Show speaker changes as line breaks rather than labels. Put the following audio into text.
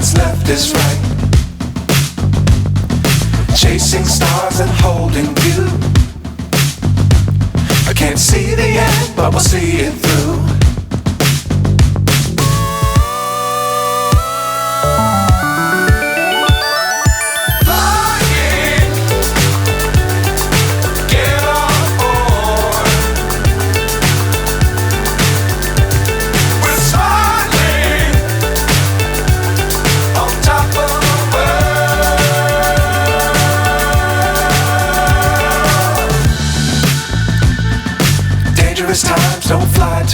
what's left is right. Chasing stars and holding you. I can't see the end, but we'll see it through. Times don't fly too